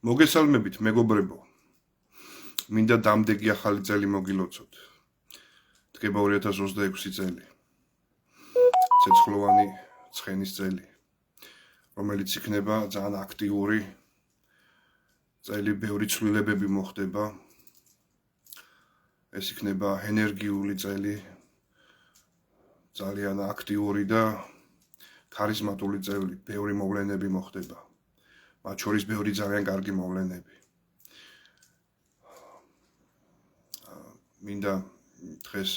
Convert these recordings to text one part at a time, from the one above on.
მოგესალმებით, მეგობრებო. მინდა დამდეგი ახალი წელი მოგილოცოთ. დგება 2026 წელი. ცეცხლოვანი ცხენის წელი, რომელიც იქნება ძალიან აქტიური წელი, ბევრი ცვლილებები მოხდება. ეს იქნება ენერგიული წელი, ძალიან აქტიური და ქარიზმატული წელი, ბევრი მოვლენები მოხდება. მათ შორის ბევრი ძალიან კარგი მოვლენები. მინდა დღეს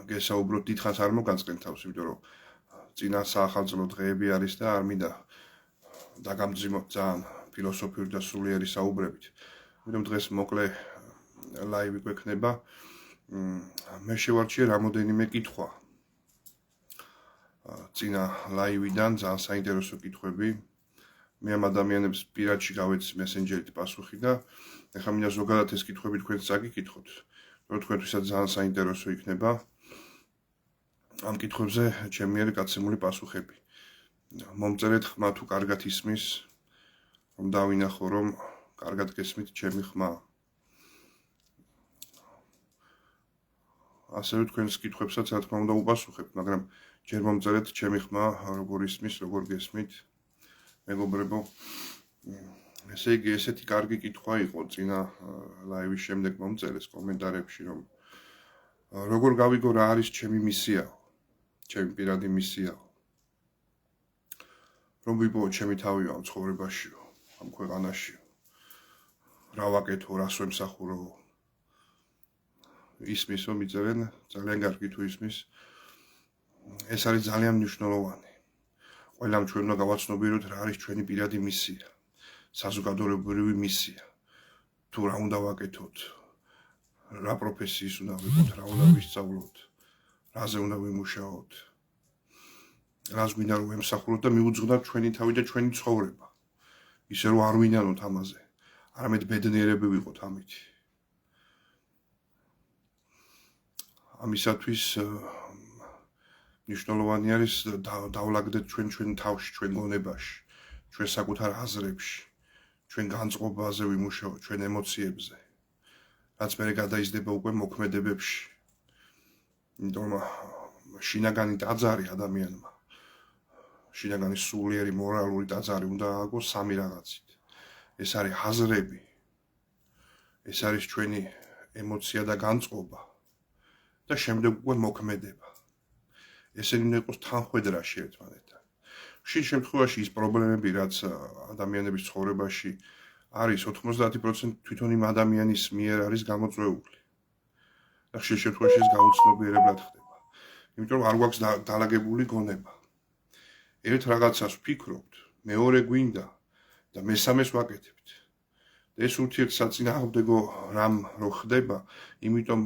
გესაუბროთ, დიდხანს არ მოგანწყენ თავს, იმიტომ რომ წინა საახალწლო დღეები არის და არ მინდა დაგამძიმოთ ძალიან ფილოსოფიური და სულიერი საუბრებით. იმიტომ დღეს მოკლე ლაივი გვექნება. მე შევარჩიე რამოდენიმე კითხვა. წინა ლაივიდან ძალიან საინტერესო კითხვები. მე ამ ადამიანებს პირადში გავეცი მესენჯერით პასუხი და ეხლა მინდა ზოგადად ეს კითხვები თქვენს წაგიკითხოთ, რომ თქვენთვისაც ძალიან საინტერესო იქნება ამ კითხვებზე ჩემი მიერ გაცემული პასუხები. მომწერეთ ხმა თუ კარგად ისმის, რომ დავინახო, რომ კარგად გესმით ჩემი ხმა. ასევე თქვენს კითხვებსაც რა თქმა უნდა უპასუხებთ, მაგრამ ჯერ მომწერეთ ჩემი ხმა როგორ ისმის, როგორ გესმით. მეგობრებო, ესე იგი, ესეთი კარგი კითხვა იყო წინა ლაივის შემდეგ მომწერეს კომენტარებში, რომ როგორ გავიგო რა არის ჩემი მისია, ჩემი პირადი მისია. რომ ვიპოვო ჩემი თავი ამ ცხოვრებაში, ამ ქვეყანაში. რა ვაკეთო, რას ვემსახურო. ისმის რომ მიწერენ, ძალიან კარგი თუ ისმის. ეს არის ძალიან მნიშვნელოვანი. ყველამ ჩვენ უნდა გავაცნობიეროთ რა არის ჩვენი პირადი მისია, საზოგადოებრივი მისია. თუ რა უნდა ვაკეთოთ, რა პროფესიის უნდა ვიყოთ, რა უნდა ვისწავლოთ, რაზე უნდა ვიმუშაოთ, რას გვინდა რომ ვემსახუროთ და მიუძღვნათ ჩვენი თავი და ჩვენი ცხოვრება. ისე რომ არ ვინანოთ ამაზე, არამედ ბედნიერები ვიყოთ ამით. ამისათვის მნიშვნელოვანი არის დავლაგდეთ ჩვენ თავში, ჩვენ გონებაში, ჩვენ საკუთარ აზრებში, ჩვენ განწყობაზე ვიმუშაოთ, ჩვენ ემოციებზე, რაც მე გადაიზრდება უკვე მოქმედებებში. იმიტომ შინაგანი ტაძარი ადამიანმა, შინაგანი სულიერი მორალური ტაძარი უნდა ააგოს სამი რაღაცით. ეს არის აზრები, ეს არის ჩვენი ემოცია და განწყობა და შემდეგ უკვე მოქმედება. ესენი უნდა იყოს თანხვედრაში ერთმანეთთან. ხშირ შემთხვევაში ის პრობლემები, რაც ადამიანების ცხოვრებაში არის, 90% თვითონ იმ ადამიანის მიერ არის გამოწვეული. და ხშირ შემთხვევაში ეს გაუცნობიერებლად ხდება. იმიტომ რომ არ გვაქვს დალაგებული გონება. ერთ რაღაცას ვფიქრობთ, მეორე გვინდა და მესამეს ვაკეთებთ. ეს ურთიერთსაწინააღმდეგო რამ რო ხდება, იმიტომ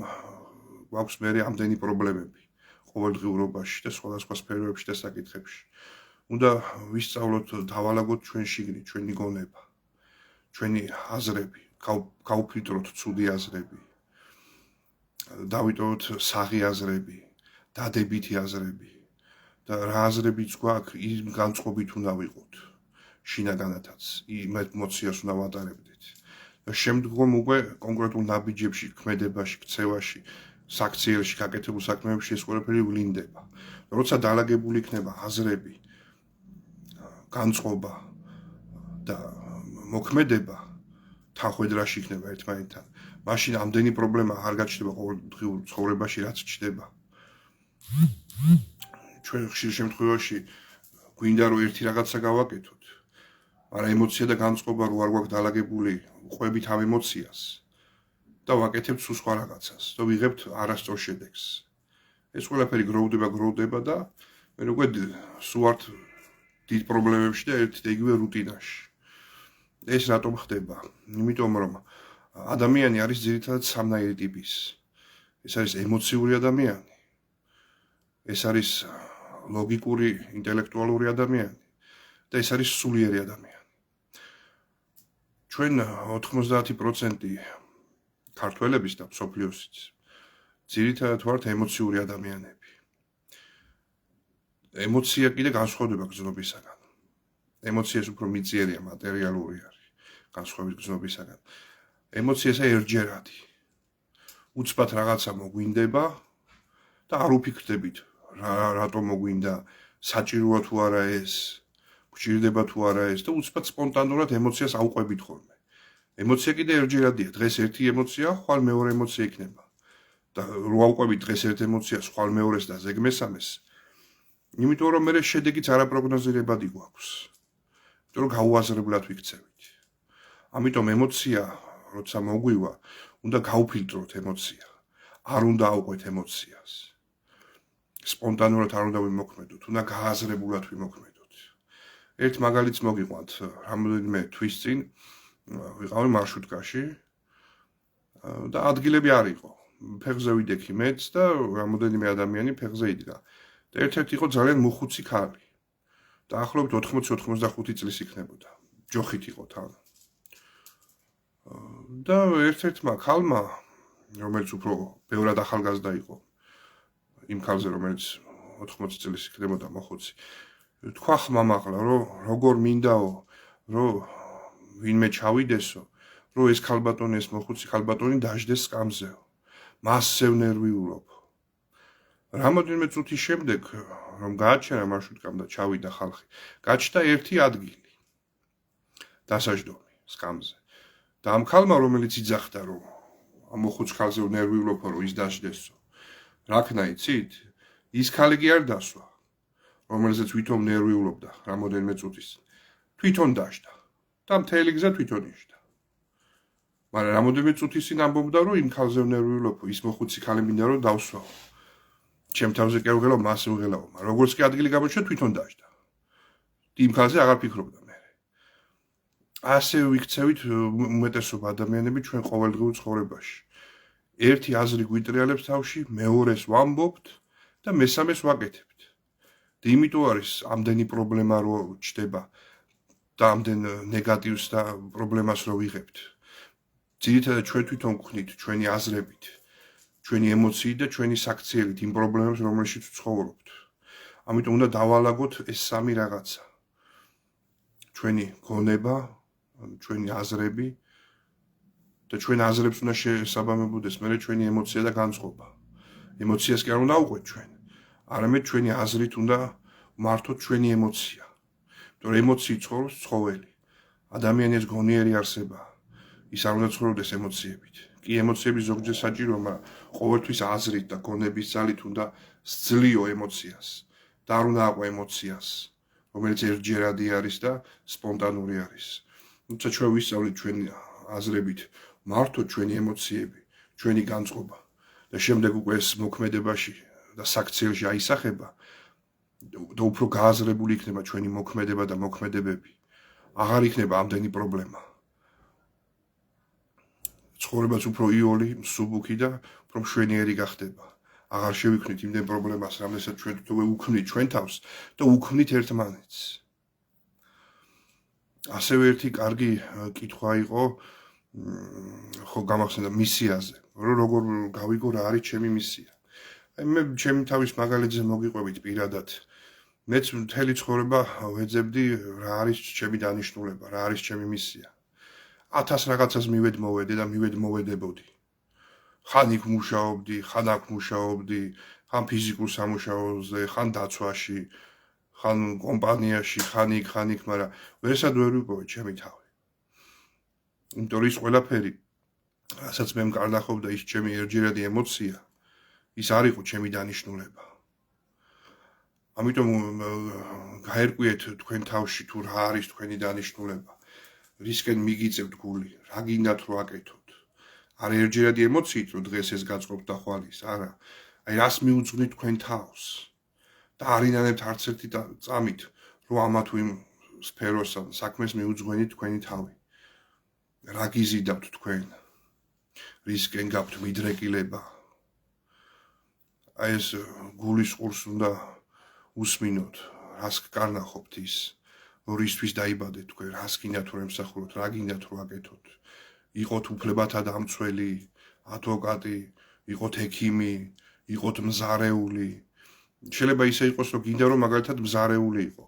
გვაქვს მე ამდენი პრობლემები. ყოველდღიურობაში და სხვადასხვა სფეროებში და საკითხებში. უნდა ვისწავლოთ, დავალაგოთ ჩვენ შიგნით, ჩვენი გონება, ჩვენი აზრები, გავფილტროთ ცუდი აზრები, დავიტოვოთ საღი აზრები, დადებითი აზრები და რა აზრებიც გვაქვს, იმ განწყობით უნდა ვიყოთ, შინაგანათაც, იმ ემოციას უნდა ვატარებდეთ. და შემდგომ უკვე კონკრეტულ ნაბიჯებში, ქმედებაში, ქცევაში, საქციელში გაკეთებულ საქმეებში ეს ყველაფერი ვლინდება. როცა დალაგებული იქნება აზრები, განწყობა და მოქმედება, თანხვედრაში იქნება ერთმანეთთან, მაშინ ამდენი პრობლემა არ გაჩნდება ყოველდღიურ ცხოვრებაში, რაც ჩნდება. ჩვენ ხშირ შემთხვევაში გვინდა რომ ერთი რაღაცა გავაკეთოთ, მაგრამ ემოცია და განწყობა რო არ გვაქვს დალაგებული, ყვებით ამ ემოციას. და ვაკეთებთ სულ სხვა რაღაცას და ვიღებთ არასწორ შედეგს. ეს ყველაფერი გროვდება და მე უკვე სულ ვართ დიდ პრობლემებში და ერთ და იგივე რუტინაში. ეს რატომ ხდება? იმიტომ რომ ადამიანი არის ძირითადად სამნაირი ტიპის. ეს არის ემოციური ადამიანი. ეს არის ლოგიკური, ინტელექტუალური ადამიანი და ეს არის სულიერი ადამიანი. ჩვენ 90% ქართველების და მსოფლიოსის ძირითადად ვართ ემოციური ადამიანები. ემოცია კიდე განსხვავდება გრძნობისაგან. ემოციას უფრო მიწიერია, მატერიალური არის. განსხვავებით გრძნობისაგან. ემოცია ესა ერთჯერადი. უცბად რაღაცა მოგვინდება და არ უფიქრდებით რატომ მოგვინდა, საჭიროა თუ არა ეს, გვჭირდება თუ არა ეს და უცბად სპონტანურად ემოციას ავყვებით ხოლმე. ემოცია კიდე ერთჯერადია, დღეს ერთი ემოცია, ხვალ მეორე ემოცია იქნება. და რო ავყვებით დღეს ერთ ემოციას, ხვალ მეორეს და ზეგ მესამეს, იმიტომ რომ მე შედეგიც არაპროგნოზირებადი გვაქვს. იმიტომ რომ გაუაზრებლად ვიქცევით. ამიტომ ემოცია, როცა მოგვივა, უნდა გავფილტროთ ემოცია. არ უნდა ავყვეთ ემოციას. სპონტანურად არ უნდა ვიმოქმედოთ, უნდა გააზრებულად ვიმოქმედოთ. ერთ მაგალითს მოგიყვანთ, რამოდენიმე თვის წინ ვიყავი მარშრუტკაში და ადგილები არ იყო. ფეხზე ვიდექი მეც და რამოდენიმე ადამიანი ფეხზე იდგა. და ერთ-ერთი იყო ძალიან მოხუცი ქალი. დაახლოებით 80-85 წლის იქნებოდა. ჯოხით იყო თან. და ერთ-ერთმა ქალმა, რომელიც უფრო ბევრად ახალგაზრდა იყო, იმ ქალზე, რომელიც 80 წლის იქნებოდა მოხუცი, თქვა ხმამაღლა, რომ როგორ მინდაო, რომ ვინმე ჩავიდესო, რომ ეს ქალბატონი, ეს მოხუცი ქალბატონი დაждდეს სკამზეო. მასზე ვნერვიულობ. რამოდენიმე წუთის შემდეგ, რომ გააჩერა მარშრუტკამ და ჩავიდა ხალხი, გაჩნდა ერთი ადგილი. დასაჯდომი სკამზე. და ამ ქალმა, რომელიც იძახდა, რომ ამ მოხუც ქალზე ვნერვიულობო, რომ ის დაждდესო. რა ქნა იცით? ის ქალი კი არ დასვა, რომელზეც ვითომ ვნერვიულობდა რამოდენიმე წუთის. თვითონ დაждდა. და მთელი გზა თვითონ იჯდა. მაგრამ რამოდენიმე წუთის წინ ამბობდა, რომ იმ ქალზე ვნერვიულობო, ის მოხუცი ქალი მინდა რომ დავსვაო. ჩემ თავზე კი არ ვღელავ, მას ვღელავ, მაგრამ როგორც კი ადგილი გამოჩნდა, თვითონ დაждდა. იმ ქალზე აღარ ფიქრობდა მე. ასე ვიქცევით უმეტესობა ადამიანები ჩვენ ყოველდღიურ ცხოვრებაში. ერთი აზრი გვიტრიალებს თავში, მეორეს ვამბობთ და მესამეს ვაკეთებთ. და იმიტომ არის ამდენი პრობლემა რო ჩდება და ამდენ ნეგატივს და პრობლემას რო ვიღებთ. ძირითადად ჩვენ თვითონ გვხდით ჩვენი აზრებით, ჩვენი ემოციით და ჩვენი საქციელით იმ პრობლემებს, რომელშიც ვცხოვრობთ. ამიტომ უნდა დავალაგოთ ეს სამი რაღაცა. ჩვენი გონება, ჩვენი აზრები და ჩვენ აზრებს უნდა შესაბამებოდეს მე ჩვენი ემოცია და განწყობა. ემოციას კი არ უნდა ავყვეთ ჩვენ, არამედ ჩვენი აზრით უნდა მართოთ ჩვენი ემოცია. იმიტომ რომ ემოციით ცხოვრობს ცხოველი. ადამიანი ეს გონიერი არსებაა. ის არ უნდა ცხოვრდეს ემოციებით. კი ემოციები ზოგჯერ საჭიროა, მაგრამ ყოველთვის აზრით და გონების ძალით უნდა სძლიო ემოციას. და არ უნდა აყვე ემოციას, რომელიც ერთჯერადი არის და სპონტანური არის. თუმცა ჩვენ ვისწავლით ჩვენი აზრებით მართოთ ჩვენი ემოციები, ჩვენი განწყობა და შემდეგ უკვე ეს მოქმედებაში და საქციელში აისახება და უფრო გააზრებული იქნება ჩვენი მოქმედება და მოქმედებები. აღარ იქნება ამდენი პრობლემა. ცხოვრებაც უფრო იოლი, მსუბუქი და უფრო მშვენიერი გახდება. აღარ შევიქმნით იმდენ პრობლემას, რამესაც ჩვენ თვითონ უქმნით ჩვენ თავს და უქმნით ერთმანეთს. ასევე ერთი კარგი კითხვა იყო, ხო გამახსენდა მისიაზე, რომ როგორ გავიგო რა არის ჩემი მისია. აი მე ჩემი თავის მაგალითზე მოგიყვებით პირადად. მეც მთელი ცხოვრება ვეძებდი რა არის ჩემი დანიშნულება, რა არის ჩემი მისია. 1000 რაღაცას მივედმოვედე და მივედმოვედებოდი. ხან იქ მუშაობდი, ხან აქ მუშაობდი, ხან ფიზიკურ სამუშაოზე, ხან დაცვაში, ხან კომპანიაში, ხან იქ, მაგრამ ვერსად ვერ ვიპოვე ჩემი თავი. იმიტომ რომ ის ყველაფერი, რასაც მე მკარნახობდა, ის ჩემი ერთჯერადი ემოცია, ის არ იყო ჩემი დანიშნულება. ამიტომ გაერკვიეთ თქვენ თავში თუ რა არის თქვენი დანიშნულება. რისკენ მიგიწევთ გული, რა გინდათ რომ აკეთოთ. არ ერთჯერადი ემოციით რომ დღეს ეს გაწყობთ და ხვალის, არა. აი რას მიუძღვნით თქვენ თავს და არინანებთ არც ერთი წამით, რომ ამა თუ იმ სფეროს საქმეს მიუძღვენით თქვენი თავი. რა გიზიდავთ თქვენ? რისკენ გაქვთ მიდრეკილება. აი ეს გულის ყურს უნდა უსმინოთ, რას გკარნახობთ ის, რისთვის დაიბადეთ თქვენ, რას გინდათ რომ ემსახუროთ, რა გინდათ რომ აკეთოთ. იყოთ უფლებათა დამცველი, ადვოკატი, იყოთ ექიმი, იყოთ მზარეული. შეიძლება ისე იყოს, რომ გინდა რომ მაგალითად მზარეული იყო.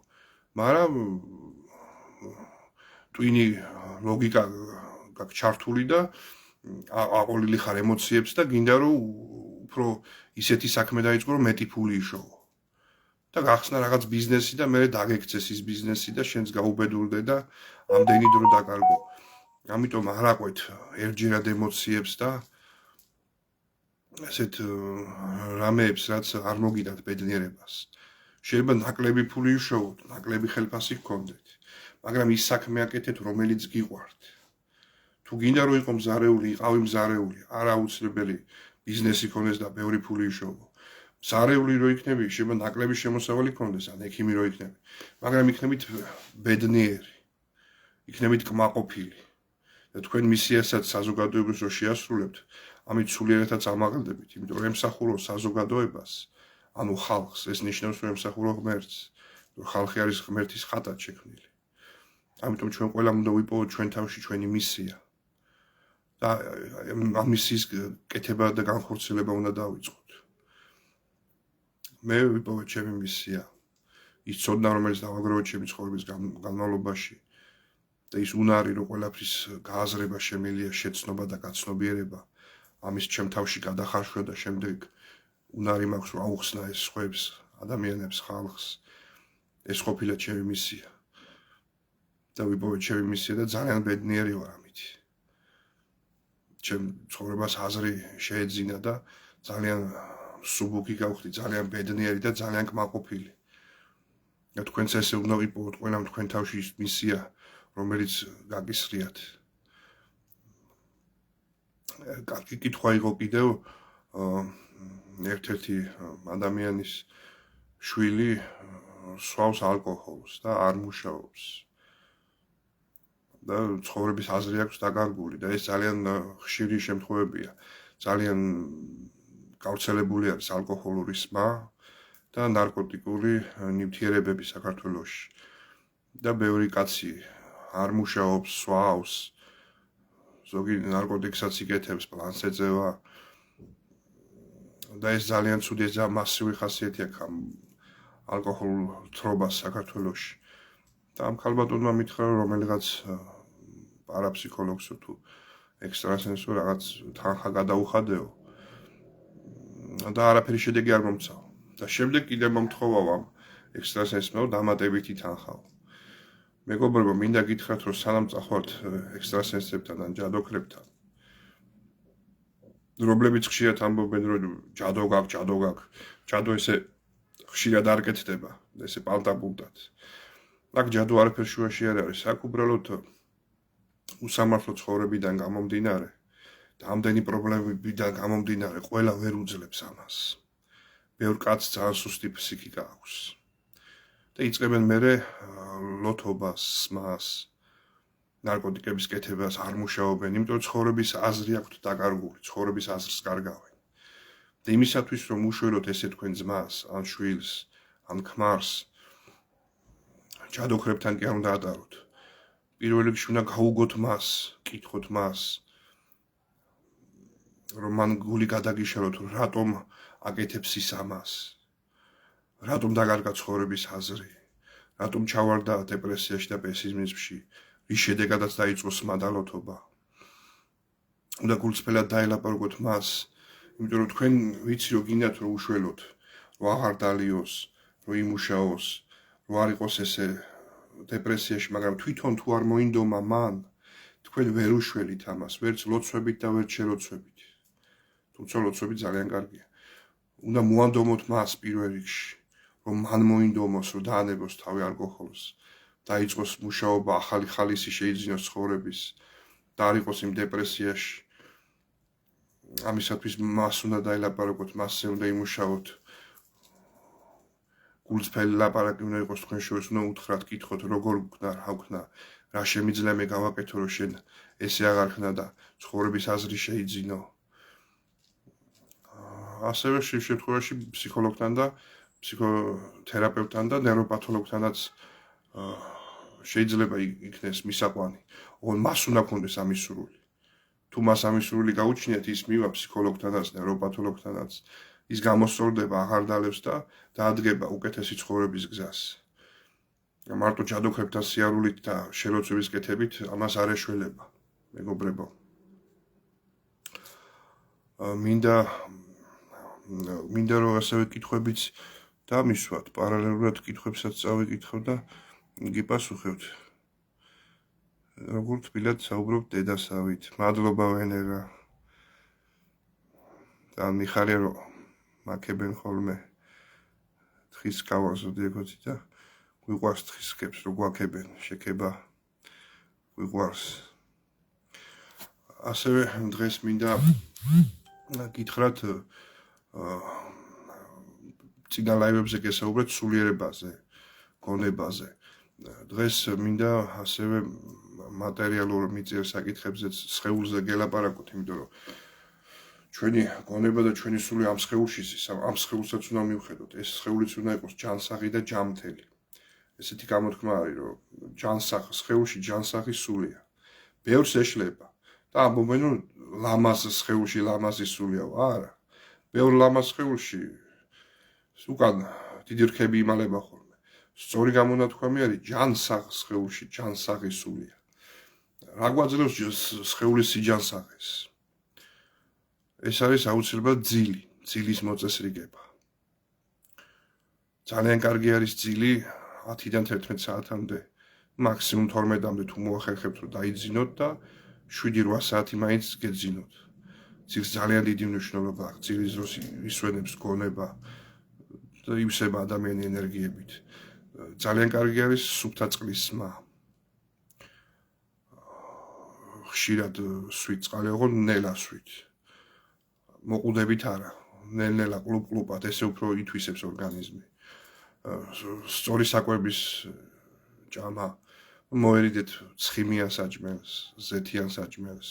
მაგრამ ტვინი ლოგიკა გაქვს ჩართული და აყოლილი ხარ ემოციებს და გინდა რომ უფრო ისეთი საქმე დაიწყო რომ მეტი ფული იშოვო. და გახსნა რაღაც ბიზნესი და მე დაგექცეს ის ბიზნესი და შენს გაუბედურდე და ამდენი დრო დაკარგო. ამიტომ არ აყვეთ ერთჯერად ემოციებს და ესეთ რამეებს, რაც არ მოგიდათ ბედნიერებას. შეიძლება ნაკლები ფული იშოვოთ, ნაკლები ხელფასი გქონდეთ, მაგრამ ის საქმე აკეთეთ, რომელიც გიყვართ. თუ გინდა რომ იყო მზარეული, იყავი მზარეული, არ აუცილებელი ბიზნესი ქონდეს და ბევრი ფული იშოვო. მზარეული რო იქნები, შეიძლება ნაკლები შემოსავალი ქონდეს, ან ექიმი რო იქნები, მაგრამ იქნებით ბედნიერი, იქნებით კმაყოფილი. და თქვენ მისიასაც საზოგადოებას რო შეასრულებთ, ამით სულიერადაც ამაღლდებით, იმიტომ რომ ემსახურო საზოგადოებას, ანუ ხალხს, ეს ნიშნავს რომ ემსახურო ღმერთს, რომ ხალხი არის ღმერთის ხატად შექმნილი. ამიტომ ჩვენ ყველამ უნდა ვიპოვოთ ჩვენ თავში ჩვენი მისია. და ამ მისიის კეთება და განხორციელება უნდა დავიწყოთ. მე ვიპოვეთ ჩემი მისია. ის ცოდნა, რომელიც დავაგროვეთ ჩემი ცხოვრების განმავლობაში და ის უნარი, რომ ყველაფრის გააზრება შემიძლია, შეცნობა და გაცნობიერება, ამის ჩემ თავში გადახარშვა და შემდეგ უნარი მაქვს, რომ აუხსნა ეს სხვებს, ადამიანებს, ხალხს. ეს ყოფილა ჩემი მისია. და ვიპოვეთ ჩემი მისია და ძალიან ბედნიერი ვარ ამით. ჩემ ცხოვრებას აზრი შეეძინა და ძალიან სუბუქი გავხდი, ძალიან ბედნიერი და ძალიან კმაყოფილი. და თქვენც ესე უნდა ვიპოვოთ ყველამ თქვენ თავში ის მისია, რომელიც გაგისრიათ. კარგი კითხვა იყო კიდევ ერთ-ერთი ადამიანის შვილი სვავს ალკოჰოლს და არ მუშაობს. და ცხოვრების აზრი აქვს დაკარგული და ეს ძალიან ხშირი შემთხვევებია. ძალიან გავრცელებული არის ალკოჰოლური სმა და ნარკოტიკული ნივთიერებები საქართველოში. და ბევრი კაცი არ მუშაობს, სვავს, ზოგი ნარკოტიკსაც იკეთებს, პლანს ეწევა. და ეს ძალიან ცუდი და მასიური ხასიათი აქვს ამ ალკოჰოლურ თრობას საქართველოში. და ამ ქალბატონმა მითხრა რომ რომელიღაც პარაფსიქოლოგს თუ ექსტრასენსო რაღაც თანხა გადაუხადეო და არაფერი შედეგი არ მომცა. და შემდეგ კიდე მომთხოვავ ამ ექსტრასენსმა დამატებითი თანხაო. მეგობრებო, მინდა გითხრათ, რომ სანამ წახვალთ ექსტრასენსებთან ან ჯადოქრებთან, რომლებიც ხშირად ამბობენ, რომ ჯადო გაქვს, ჯადო ესე ხშირად არ კეთდება, ესე პალტაპულტად. აქ ჯადო არაფერ შუაში არ არის, აქ უბრალოდ უსამართლო ცხოვრებიდან გამომდინარე და ამდენი პრობლემებიდან გამომდინარე, ყველა ვერ უძლებს ამას. ბევრ კაცს ძალიან სუსტი ფსიქიკა აქვს. და იწყებენ მერე ლოთობას, სმას, ნარკოტიკების კეთებას, არ მუშაობენ, იმიტომ რომ ცხოვრების აზრი აქვთ დაკარგული, ცხოვრების აზრს კარგავენ. და იმისათვის რომ უშველოთ ესე თქვენ ძმას, ან შვილს, ან ქმარს, ჯადოქრებთან კი არ უნდა ატაროთ. პირველ რიგში უნდა გაუგოთ მას, კითხოთ მას, რომ მან გული გადაგიშალოთ, რომ რატომ აკეთებს ის ამას. რატომ დაკარგა ცხოვრების აზრი, რატომ ჩავარდა დეპრესიაში და პესიმიზმში, რის შედეგადაც დაიწყო სმა და ლოთობა. უნდა გულწრფელად დაელაპარაკოთ მას, იმიტომ რომ თქვენ ვიცი რომ გინდათ რომ უშველოთ, რომ აღარ დალიოს, რომ იმუშაოს, რომ არ იყოს ესე დეპრესიაში, მაგრამ თვითონ თუ არ მოინდომა მან, თქვენ ვერ უშველით ამას, ვერც ლოცვებით და ვერც შელოცვებით. თუმცა ლოცვები ძალიან კარგია. უნდა მოანდომოთ მას პირველ რიგში, რომ მან მოინდომოს, რომ დაანებოს თავი ალკოჰოლს, დაიწყოს მუშაობა, ახალი ხალისი შეიძინოს ცხოვრების და არ იყოს იმ დეპრესიაში. ამისათვის მას უნდა დაელაპარაკოთ, მასზე უნდა იმუშაოთ. გულწრფელი ლაპარაკი უნდა იყოს თქვენ შორის, უნდა უთხრათ, კითხოთ, როგორ ვქნა, რა ვქნა, რა შემიძლია მე გავაკეთო, რომ შენ ესე აღარ ხნა და ცხოვრების აზრი შეიძინო. ასევე შემთხვევაში ფსიქოლოგთან და ფსიქოთერაპევტთან და ნეიროპათოლოგთანაც შეიძლება იქნეს მისაყვანი. მას უნდა ქონდეს ამის სურვილი. თუ მას ამის სურვილი გაუჩნიათ, ის მივა ფსიქოლოგთანაც, ნეიროპათოლოგთანაც, ის გამოსწორდება, აღარ დალევს და დაადგება უკეთესი ცხოვრების გზას. მარტო ჯადოქრებთან სიარულით და შელოცების კეთებით ამას არ ეშველება, მეგობრებო. მინდა რომ ასევე კითხვებიც დამისვათ, პარალელურად კითხვებსაც წავიკითხავ და გიპასუხებთ. როგორ თბილად საუბრობთ დედასავით. მადლობა ვენერა. და მიხარია რომ მაქებენ ხოლმე თხის კავას ოდიეგოთი და გვიყვარს თხისკებს რო გვაქებენ, შექება გვიყვარს. ასევე დღეს მინდა გითხრათ წინა ლაივებზე გესაუბრეთ სულიერებაზე, გონებაზე. დღეს მინდა ასევე მატერიალურ მიწიერ საკითხებზეც სხეულზე გელაპარაკოთ, იმიტომ რომ ჩვენი გონება და ჩვენი სული ამ სხეულში ის, ამ სხეულსაც უნდა მივხედოთ. ეს სხეულიც უნდა იყოს ჯანსაღი და ჯანმრთელი. ესეთი გამოთქმა არის, რომ სხეულში ჯანსაღი სულია. ბევრს ეშლება და ამბობენ, რომ ლამაზ სხეულში ლამაზი სულიაო, არა. ბევრ ლამაზ სხეულში უკან დიდი რქები იმალება ხოლმე. სწორი გამონათქვამი არის ჯანსაღ სხეულში ჯანსაღი სულია. რა გვაძლევს სხეულის სიჯანსაღეს? ეს არის აუცილებლად ძილის მოწესრიგება. ძალიან კარგი არის ძილი 10-დან 11 საათამდე, მაქსიმუმ 12-მდე თუ მოახერხებთ რომ დაიძინოთ და 7-8 საათი მაინც გეძინოთ. ძილს ძალიან დიდი მნიშვნელობა აქვს, ძილის დროს ისვენებს გონება და ივსება ადამიანი ენერგიებით. ძალიან კარგი არის სუფთა წყლის სმა. ხშირად სვით წყალი ოღონდ ნელასვით. მოყუდებით არა, ნელ-ნელა კლუბ-კლუბად, ესე უფრო ითვისებს ორგანიზმი. სწორი საკვების ჭამა, მოერიდეთ ცხიმიან საჭმელს, ზეთიან საჭმელს,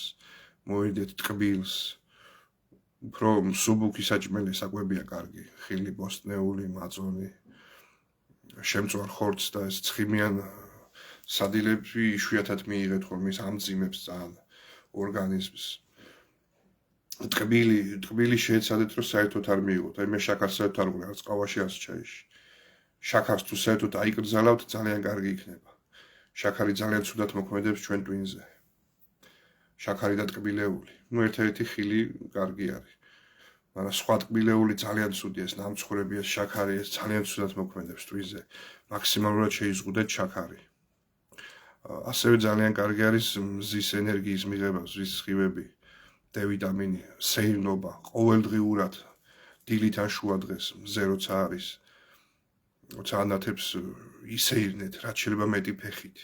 მოერიდეთ ტკბილს, უფრო მსუბუქი საჭმელი საკვებია კარგი, ხილი, ბოსტნეული, მაწონი, შემწვარ ხორცს და ეს ცხიმიან სადილები იშვიათად მიიღეთ ხოლმე, ის ამძიმებს ძალიან ორგანიზმს. ტკბილი შეეცადეთ რომ საერთოდ არ მიიღოთ, აი მე შაქარს საერთოდ არ ვღვრე, არც ყავაში, არც ჩაიში. შაქარს თუ საერთოდ აიკრძალავთ, ძალიან კარგი იქნება. შაქარი ძალიან ცუდად მოქმედებს ჩვენ ტვინზე. შაქარი და ტკბილეული. ერთადერთი ხილი კარგი არის. მაგრამ სხვა ტკბილეული ძალიან ცუდია, ეს ნამცხრები, ეს შაქარი, ეს ძალიან ცუდად მოქმედებს ტვინზე. მაქსიმალურად შეიზღუდეთ შაქარი. ასევე ძალიან კარგი არის მზის ენერგიის მიღება, მზის სხივები. D ვიტამინი, სეირნობა, ყოველდღიურად დილით ან შუა დღეს, მზე როცა არის, როცა ანათებს ისეირნეთ, რაც შეიძლება მეტი ფეხით.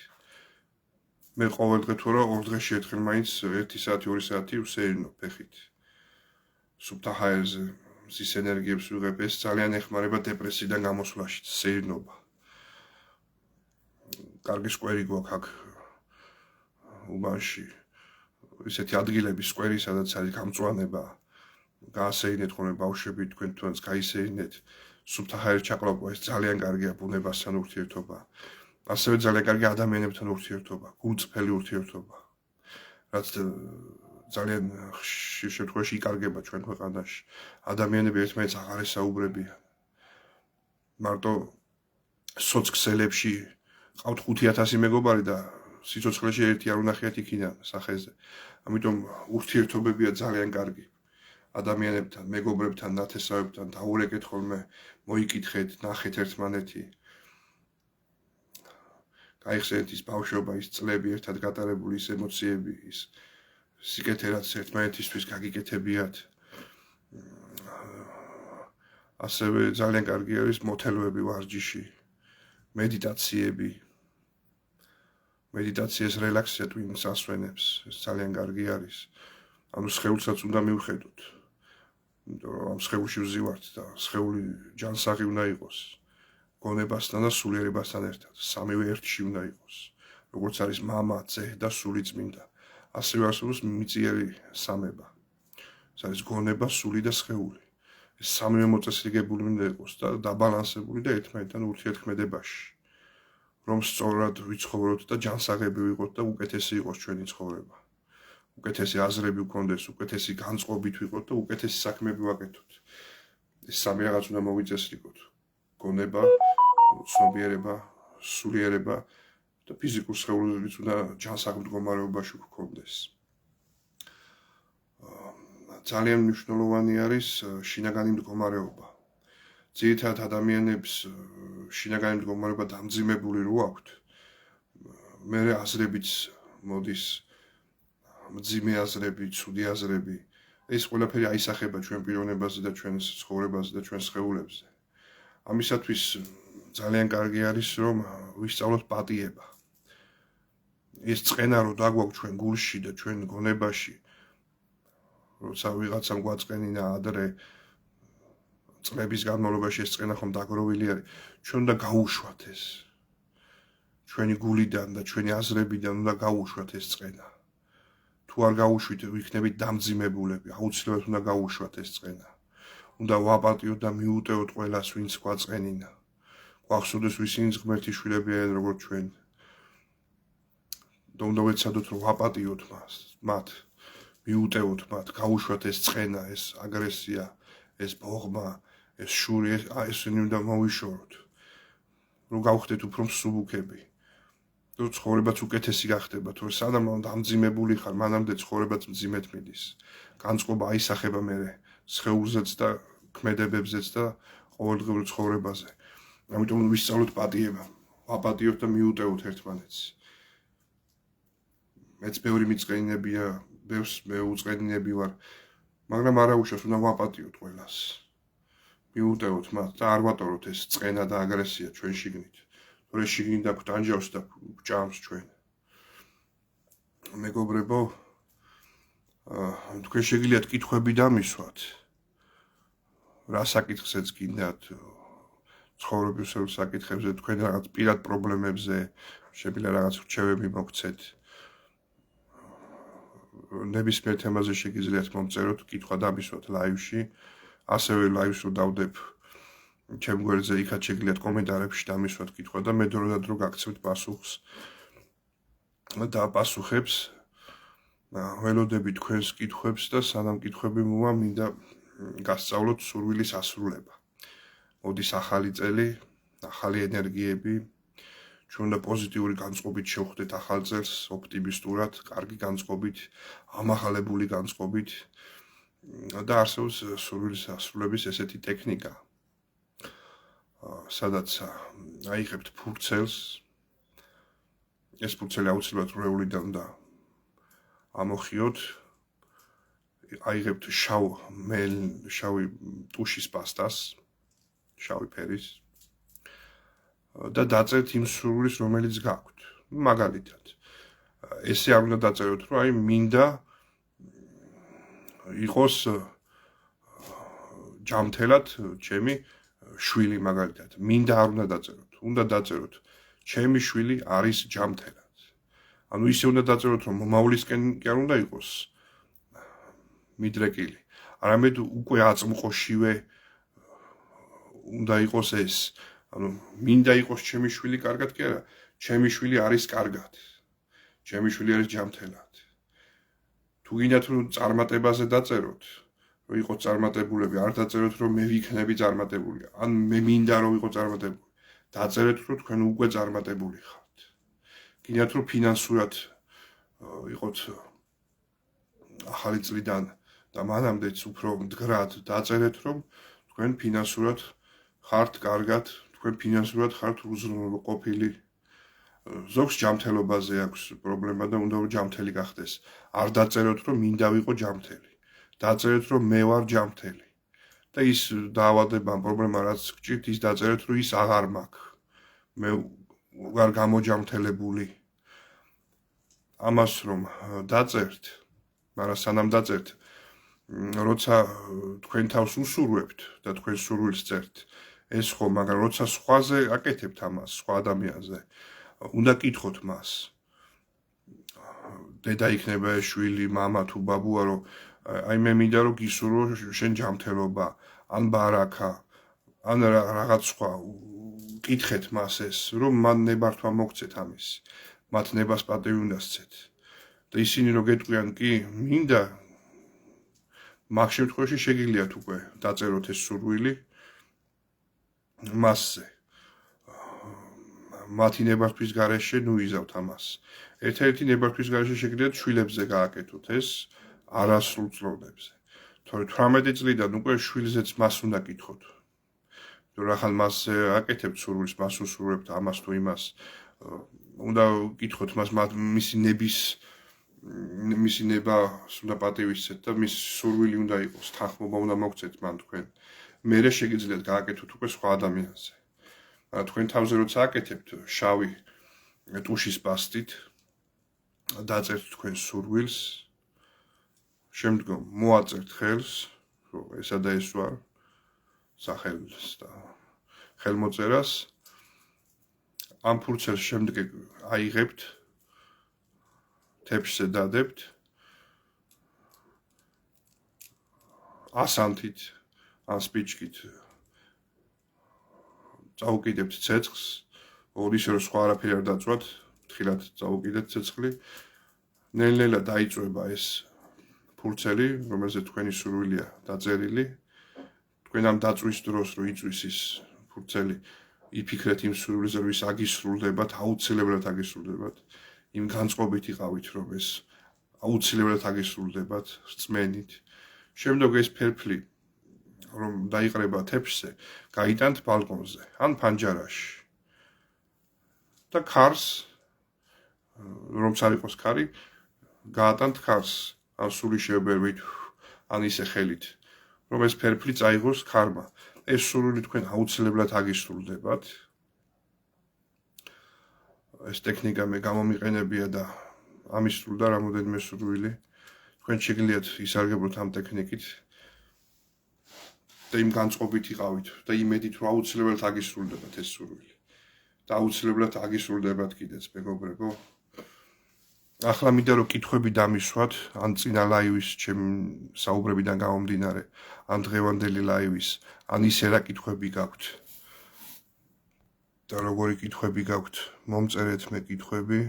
მე ყოველდღე თუ რა 2 დღეში ერთხელ მაინც 1 საათი, 2 საათი ვსეირნობ ფეხით. სუფთა ჰაერზე მზის ენერგიებს ვიღებ, ეს ძალიან ეხმარება დეპრესიიდან გამოსვლაში, სეირნობა. კარგი სკვერი გვაქვს აქ უბანში. ისეთი ადგილები სკვერი, სადაც არის გამწვანება, გაასეირნეთ ხოლმე ბავშვები, თქვენ თუნდაც გაისეირნეთ, სუფთა ჰაერს ჩაყრობა, ეს ძალიან კარგია ბუნებასთან ურთიერთობა. ასევე ძალიან კარგი ადამიანებთან ურთიერთობა, გულწრფელი ურთიერთობა, რაც ძალიან ხშირ შემთხვევაში იკარგება ჩვენ ქვეყანაში. ადამიანები ერთმანეთს აღარ ესაუბრებიან. მარტო სოცქსელებში ყავთ 5000 მეგობარი და სიცოცხლეში ერთი არ უნახიათ იქიდან სახეზე. ამიტომ ურთიერთობებია ძალიან კარგი. ადამიანებთან, მეგობრებთან, ნათესავებთან დაურეკეთ ხოლმე, მოიკითხეთ, ნახეთ ერთმანეთი. გაიხსენეთ ის ბავშვობა, ის წლები ერთად გატარებული, ის ემოციები, ის სიკეთე რაც ერთმანეთისთვის გაგიკეთებიათ. ასევე ძალიან კარგი არის მოთელოები ვარჯიში, მედიტაციები. მედიტაციას რელაქსია ტვინს ასვენებს, ეს ძალიან კარგი არის. ანუ სხეულსაც უნდა მივხედოთ. იმიტომ რომ ამ სხეულში ვზივართ და სხეული ჯანსაღი უნდა იყოს. გონებასთან და სულიერებასთან ერთად, სამივე ერთში უნდა იყოს. როგორც არის მამა, ძე და სული წმინდა. ასევე არსებობს მიწიერი სამება. ეს არის გონება, სული და სხეული. ეს სამივე მოწესრიგებული უნდა იყოს და დაბალანსებული და ერთმანეთთან ურთიერთქმედებაში. რომ სწორად ვიცხოვროთ და ჯანსაღები ვიყოთ და უკეთესი იყოს ჩვენი ცხოვრება. უკეთესი აზრები ვქონდეს, უკეთესი განწყობით ვიყოთ და უკეთესი საქმეები ვაკეთოთ. ეს სამი რაღაც უნდა მოვიწესრიგოთ. გონება, ცნობიერება, სულიერება და ფიზიკურ სხეულებიც უნდა ჯანსაღ მდგომარეობაში გქონდეს. ძალიან მნიშვნელოვანი არის შინაგანი მდგომარეობა. ძირითადად ადამიანებს შინაგანი მდგომარეობა დამძიმებული რო აქვთ, მერე აზრებიც მოდის, მძიმე აზრები, ცუდი აზრები. ეს ყველაფერი აისახება ჩვენ პიროვნებაზე და ჩვენს ცხოვრებაზე და ჩვენს სხეულებზე. ამისათვის ძალიან კარგი არის რომ ვისწავლოთ პატიება. ეს წყენა რო დაგვაქვს ჩვენ გულში და ჩვენ გონებაში, როცა ვიღაცამ გვაწყენინა ადრე წლების განმავლობაში ეს წყენა ხომ დაგროვილი არის, ჩვენ უნდა გაუშვათ ეს. ჩვენი გულიდან და ჩვენი აზრებიდან უნდა გაუშვათ ეს წყენა. თუ არ გაუშვით, ვიქნებით დამძიმებულები, აუცილებლად უნდა გაუშვათ ეს წყენა. უნდა ვაპატიოთ და მიუტევოთ ყველას, ვინც გვაწყენინა. გვახსოვდეს ვისინი ღმერთის შვილები არიან როგორც ჩვენ. და უნდა ვეცადოთ რომ ვაპატიოთ მათ, მიუტევოთ მათ, გაუშვათ ეს წყენა, ეს აგრესია, ეს ბოღმა, ეს შური, ესენი უნდა მოვიშოროთ. რომ გავხდეთ უფრო მსუბუქები. რომ ცხოვრებაც უკეთესი გახდება, თორე სანამ დამძიმებული ხარ, მანამდე ცხოვრებაც მძიმედ მიდის. განწყობა აისახება მერე სხეულზეც და ქმედებებზეც და ყოველდღიურ ცხოვრებაზე. ამიტომ ვისწავლოთ პატიება, ვაპატიოთ და მიუტევოთ ერთმანეთს. მეც ბევრი მიწყენინებია, ბევრს მე უწყენინები ვარ, მაგრამ არა უშავს, უნდა ვაპატიოთ ყველას. მიუტევოთ მათ და არ ვატაროთ ეს წყენა და აგრესია ჩვენ შიგნით. თორე შიგნით დაგვტანჯავს და გვჭამს ჩვენ. მეგობრებო, თქვენ შეგიძლიათ კითხვები დამისვათ. რა საკითხზეც გინდათ, ცხოვრებისეულ საკითხებზე, თქვენ რაღაც პირად პრობლემებზე, შეგვიძლია რაღაც რჩევები მოგცეთ. ნებისმიერ თემაზე შეგიძლიათ მომწეროთ, კითხვა დამისვათ ლაივში. ასევე ლაივს რო დავდებ ჩემ გვერდზე, იქაც შეგიძლიათ კომენტარებში დამისვათ კითხვა და მე დრო და დრო გაგცემთ პასუხს და პასუხებს. ველოდები თქვენს კითხვებს და სანამ კითხვები მოვა, მინდა გასწავლოთ სურვილის ასრულება. მოდის ახალი წელი, ახალი ენერგიები. ჩვენ უნდა პოზიტიური განწყობით შევხვდეთ ახალ წელს, ოპტიმისტურად, კარგი განწყობით, ამაღლებული განწყობით. და არსებობს სურვილის ასრულების ესეთი ტექნიკა, სადაც აიღებთ ფურცელს, ეს ფურცელი აუცილებლად რეულიდან უნდა ამოხიოთ, აიღებთ შავი ტუშის პასტას, შავი ფერის და დაწერთ იმ სურვილს, რომელიც გაქვთ. მაგალითად, ესე არ უნდა დაწეროთ, რომ აი მინდა იყოს ჯამთელად ჩემი შვილი მაგალითად. მინდა არ უნდა დაწეროთ. უნდა დაწეროთ ჩემი შვილი არის ჯამთელად. ანუ ისე უნდა დაწეროთ, რომ მომავლისკენ კი არ უნდა იყოს მიდრეკილი. არამედ უკვე აწმყოშივე უნდა იყოს ეს. ანუ მინდა იყოს ჩემი შვილი კარგად კი არა, ჩემი შვილი არის კარგად. ჩემი შვილი არის ჯამთელად. თუ გინდათ რომ წარმატებაზე დაწეროთ, რომ იყოს წარმატებულები, არ დაწეროთ რომ მე ვიქნები წარმატებული, ან მე მინდა რომ ვიყო წარმატებული. დაწერეთ რომ თქვენ უკვე წარმატებული ხართ. გინდათ რომ ფინანსურად იყოთ ახალი წლიდან და მანამდეც უფრო მდგრად დაწერეთ რომ თქვენ ფინანსურად ხართ კარგად, თქვენ ფინანსურად ხართ უზრუნველყოფილი. ზოგს ჯამთელობაზე აქვს პრობლემა და უნდა რომ ჯამთელი გახდეს. არ დაწეროთ რომ მინდა ვიყო ჯამთელი. დაწერეთ რომ მე ვარ ჯამთელი. და ის დაავადება პრობლემა რაც გჭირთ, ის დაწერეთ რომ ის აღარ მაქვს. მე ვარ გამოჯამთელებული. ამას რომ დაწერთ, მაგრამ სანამ დაწერთ, როცა თქვენ თავს უსურვებთ და თქვენ სურვილს წერთ, ეს ხო, მაგრამ როცა სხვაზე აკეთებთ ამას, სხვა ადამიანზე, უნდა კითხოთ მას. დედა იქნება ეს შვილი, მამა თუ ბაბუა, რომ აი მე მინდა რომ გისურვო შენ ჯამთელობა, ან ბარაკა, ან რაღაც სხვა. კითხეთ მას ეს, რომ მან ნებართვა მოგცეთ ამის. მათ ნებას პატივი უნდა სცეთ. და ისინი რო გეტყვიან კი, მინდა, მაგ შემთხვევაში შეგიძლიათ უკვე დაწეროთ ეს სურვილი მასზე. მათი ნებართვის გარეშე ნუიზავთ ამას. ერთ-ერთი ნებართვის გარეშე შეგიძლიათ შვილებზე გააკეთოთ ეს არასრულ წლოვნებზე. თორე 18 წლიდან უკვე შვილზეც მას უნდა კითხოთ. თუ რახან მას აკეთებთ სურვილს, მას უსურვებთ ამას თუ იმას, უნდა კითხოთ მას მისი ნებას უნდა პატივისცეთ და მის სურვილი უნდა იყოს, თანხმობა უნდა მოგცეთ მან თქვენ. მერე შეგიძლიათ გააკეთოთ უკვე სხვა ადამიანზე. მაგრამ თქვენ თავზე როცა აკეთებთ შავი ტუშის პასტით, დაწერთ თქვენ სურვილს, შემდგომ მოაწერთ ხელს, რომ ესა და ეს ვარ, სახელს და ხელმოწერას. ამ ფურცელს შემდეგ აიღებთ, თეფშზე დადებთ, ასანთით, ან სპიჩკით წაუკიდებთ ცეცხლს, ისე რომ სხვა არაფერი არ დაწვათ, ფრთხილად წაუკიდეთ ცეცხლი. ნელ-ნელა დაიწვება ეს ფურცელი, რომელზეც თქვენი სურვილია დაწერილი. თქვენ ამ დაწვის დროს, რომ იწვის ის ფურცელი, იფიქრეთ იმ სურვილზე, რომ ის აგისრულდებათ, აუცილებლად აგისრულდებათ. იმ განწყობით იყავით, რომ ეს აუცილებლად აგისრულდებათ რწმენით. შემდგომ ეს ფერფლი, რომ დაიყრება თეფშზე, გაიტანთ ბალკონზე, ან ფანჯარაში. და ქარს, რომც არ იყოს ქარი, გაატანთ ქარს, ან სული შეებერვით, ან ისე ხელით, რომ ეს ფერფლი წაიღოს ქარმა. ეს სურვილი თქვენ აუცილებლად აგისრულდებათ. ეს ტექნიკა მე გამომიყენებია და ამისრულდა რამოდენიმე სურვილი. თქვენ შეგიძლიათ ისარგებლოთ ამ ტექნიკით და იმ განწყობით იყავით და იმედით, რომ აუცილებლად აგისრულდებათ ეს სურვილი. და აუცილებლად აგისრულდებათ კიდეც, მეგობრებო. ახლა მინდა რომ კითხვები დამისვათ, ან წინა ლაივის ჩემი საუბრებიდან გამომდინარე, ან დღევანდელი ლაივის, ან ისე რა კითხვები გაქვთ. და როგორი კითხვები გაქვთ, მომწერეთ მე კითხვები.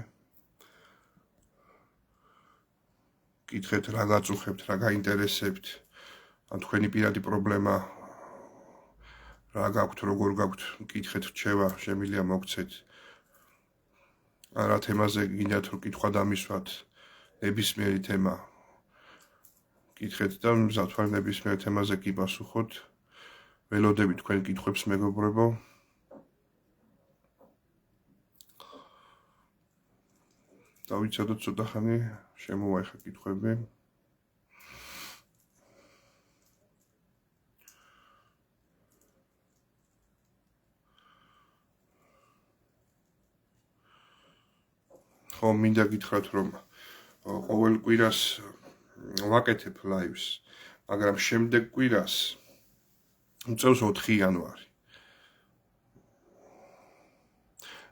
კითხეთ, რა გაწუხებთ, რა გაინტერესებთ, ან თქვენი პირადი პრობლემა რა გაქვთ, როგორ გაქვთ, კითხეთ, რჩევა შემიძლია მოგცეთ. რა თემაზე გინდათ რომ კითხვა დამისვათ, ნებისმიერი თემა. კითხეთ და მზად ვარ ნებისმიერ თემაზე კი პასუხოთ. ველოდებით თქვენ კითხვებს, მეგობრებო. დავიცადოთ ცოტა ხანი, შემოვაიხა კითხვები. ხო, მინდა გითხრათ, რომ ყოველ კვირას ვაკეთებ ლაივს, მაგრამ შემდეგ კვირას უწევს 4 იანვარი.